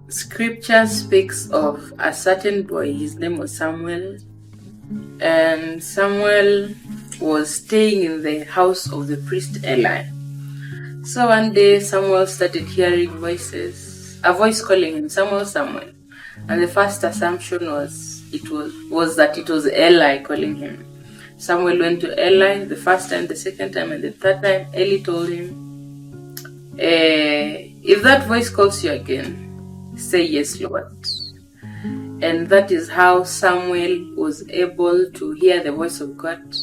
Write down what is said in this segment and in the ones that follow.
Scripture speaks of a certain boy. His name was Samuel, and Samuel was staying in the house of the priest Eli. So one day Samuel started hearing voices, a voice calling him, Samuel, Samuel. And the first assumption was that it was Eli calling him. Samuel went to Eli the first time, the second time, and the third time. Eli told him, if that voice calls you again, say yes, Lord. And that is how Samuel was able to hear the voice of God.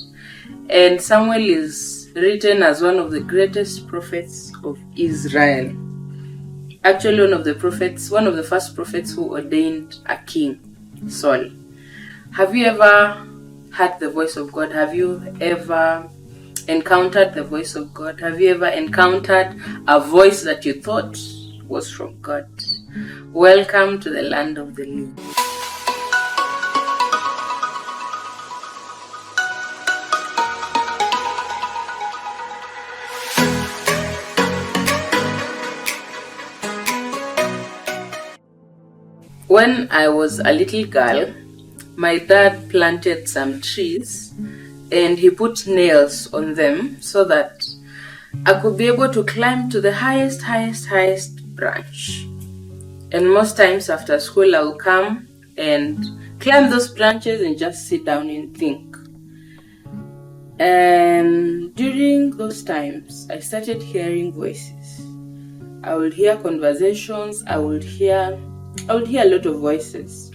And Samuel is written as one of the greatest prophets of Israel. Actually, one of the first prophets who ordained a king, Saul. Have you ever heard the voice of God? Have you ever encountered the voice of God? Have you ever encountered a voice that you thought was from God? Welcome to the land of the living. When I was a little girl, my dad planted some trees and he put nails on them so that I could be able to climb to the highest branch. And most times after school, I'll come and climb those branches and just sit down and think. And during those times, I started hearing voices. I would hear conversations, I would hear a lot of voices.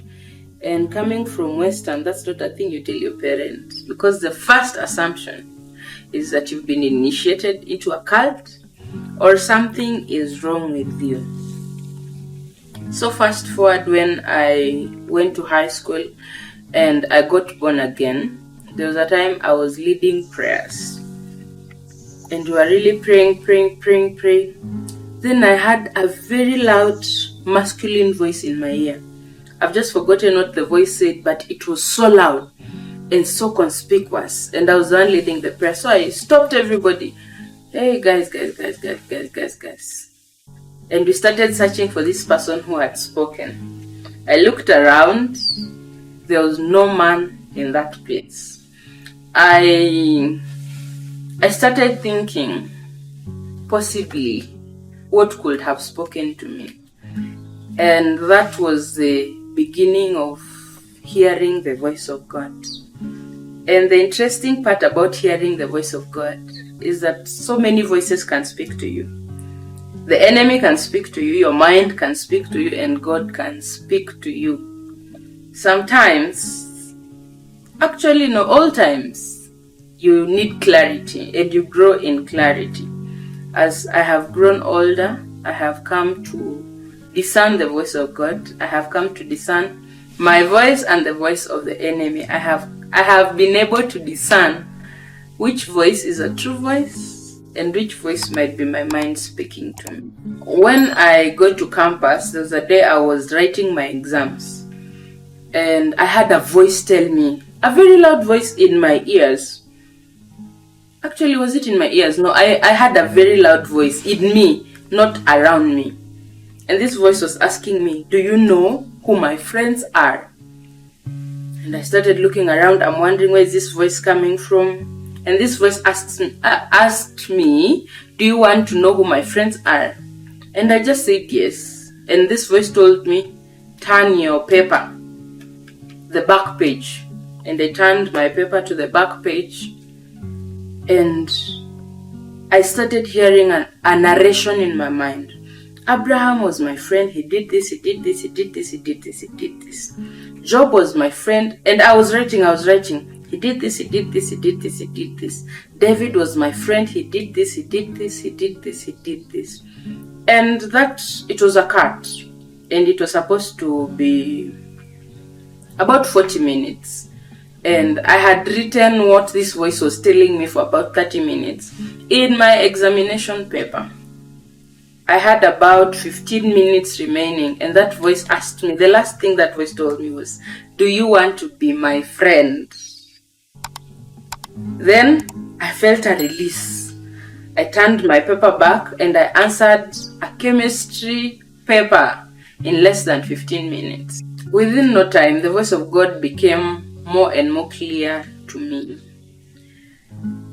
And coming from Western, that's not a thing you tell your parents, because the first assumption is that you've been initiated into a cult or something is wrong with you. So fast forward, when I went to high school and I got born again, there was a time I was leading prayers and we were really praying. Then I had a very loud masculine voice in my ear. I've just forgotten what the voice said, but it was so loud and so conspicuous, and I was the one leading the prayer. So I stopped everybody. Hey guys. And we started searching for this person who had spoken. I looked around. There was no man in that place. I started thinking, possibly, what could have spoken to me? And that was the beginning of hearing the voice of God. And the interesting part about hearing the voice of God is that so many voices can speak to you. The enemy can speak to you, your mind can speak to you, and God can speak to you. Sometimes, actually no, all times, you need clarity and you grow in clarity. As I have grown older, I have come to discern the voice of God. I have come to discern my voice and the voice of the enemy. I have been able to discern which voice is a true voice and which voice might be my mind speaking to me. When I go to campus, there was a day I was writing my exams and I had a voice tell me, a very loud voice in my ears. Actually, was it in my ears? No, I had a very loud voice in me, not around me. And this voice was asking me, do you know who my friends are? And I started looking around. I'm wondering, where is this voice coming from? And this voice asked me, do you want to know who my friends are? And I just said yes. And this voice told me, turn your paper, the back page. And I turned my paper to the back page. And I started hearing a narration in my mind. Abraham was my friend. He did this, he did this, he did this, he did this, he did this. Job was my friend. And I was writing. He did this, he did this, he did this, he did this. David was my friend. He did this, he did this, he did this, he did this. And that, it was a cut. And it was supposed to be about 40 minutes. And I had written what this voice was telling me for about 30 minutes in my examination paper. I had about 15 minutes remaining, and that voice asked me, the last thing that voice told me was, do you want to be my friend? Then I felt a release. I turned my paper back and I answered a chemistry paper. in less than 15 minutes. Within no time, the voice of God became more and more clear to me.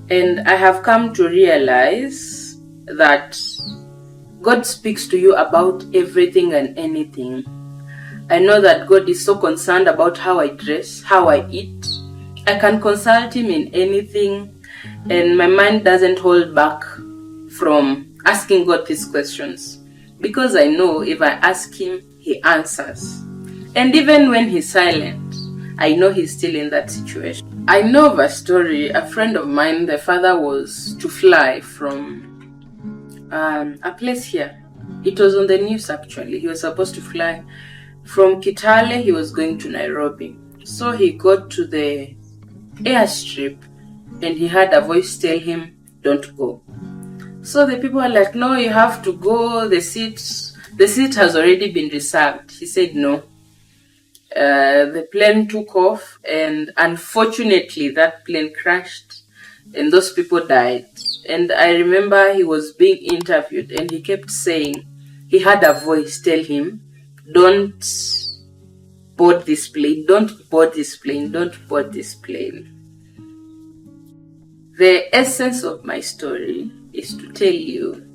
And I have come to realize that God speaks to you about everything and anything. I know that God is so concerned about how I dress, how I eat. I can consult Him in anything, and my mind doesn't hold back from asking God these questions, because I know if I ask Him, He answers. And even when He's silent, I know He's still in that situation. I know of a story. A friend of mine, the father was to fly from a place here. It was on the news actually. He was supposed to fly from Kitale. He was going to Nairobi. So he got to the airstrip and he had a voice tell him, don't go. So the people are like, no, you have to go. The seat has already been reserved. He said no. The plane took off, and unfortunately that plane crashed and those people died. And I remember he was being interviewed and he kept saying he had a voice tell him, don't board this plane, don't board this plane, don't board this plane. The essence of my story is to tell you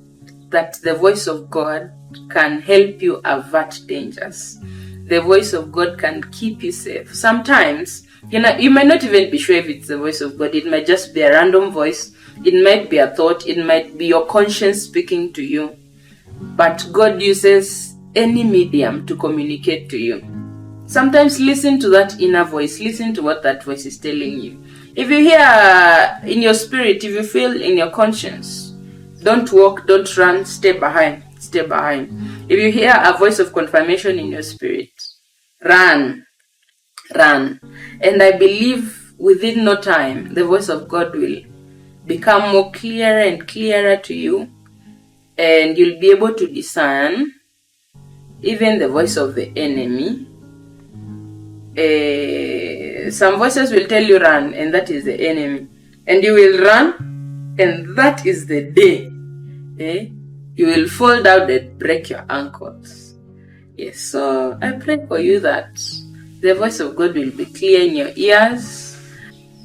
that the voice of God can help you avert dangers. The voice of God can keep you safe. Sometimes, you might not even be sure if it's the voice of God. It might just be a random voice. It might be a thought. It might be your conscience speaking to you. But God uses any medium to communicate to you. Sometimes listen to that inner voice. Listen to what that voice is telling you. If you hear in your spirit, if you feel in your conscience, don't walk, don't run, stay behind, stay behind. If you hear a voice of confirmation in your spirit, run, run. And I believe within no time, the voice of God will become more clearer and clearer to you. And you'll be able to discern even the voice of the enemy. Some voices will tell you run, and that is the enemy. And you will run, and that is the day. You will fall down and break your ankles. Yes, so I pray for you that the voice of God will be clear in your ears.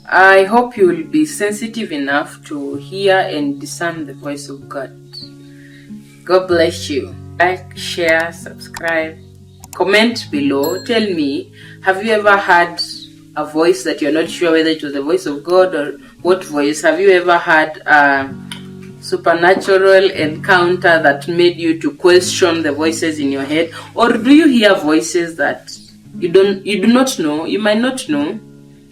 I hope you will be sensitive enough to hear and discern the voice of God. God bless you. Like, share, subscribe, comment below. Tell me, have you ever had a voice that you're not sure whether it was the voice of God or what voice? Have you ever had a supernatural encounter that made you to question the voices in your head? Or do you hear voices that you do not know? You might not know.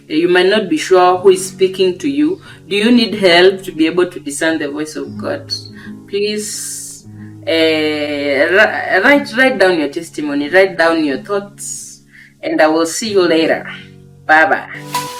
You might not be sure who is speaking to you. Do you need help to be able to discern the voice of God? Please write down your testimony, write down your thoughts, and I will see you later. Bye bye.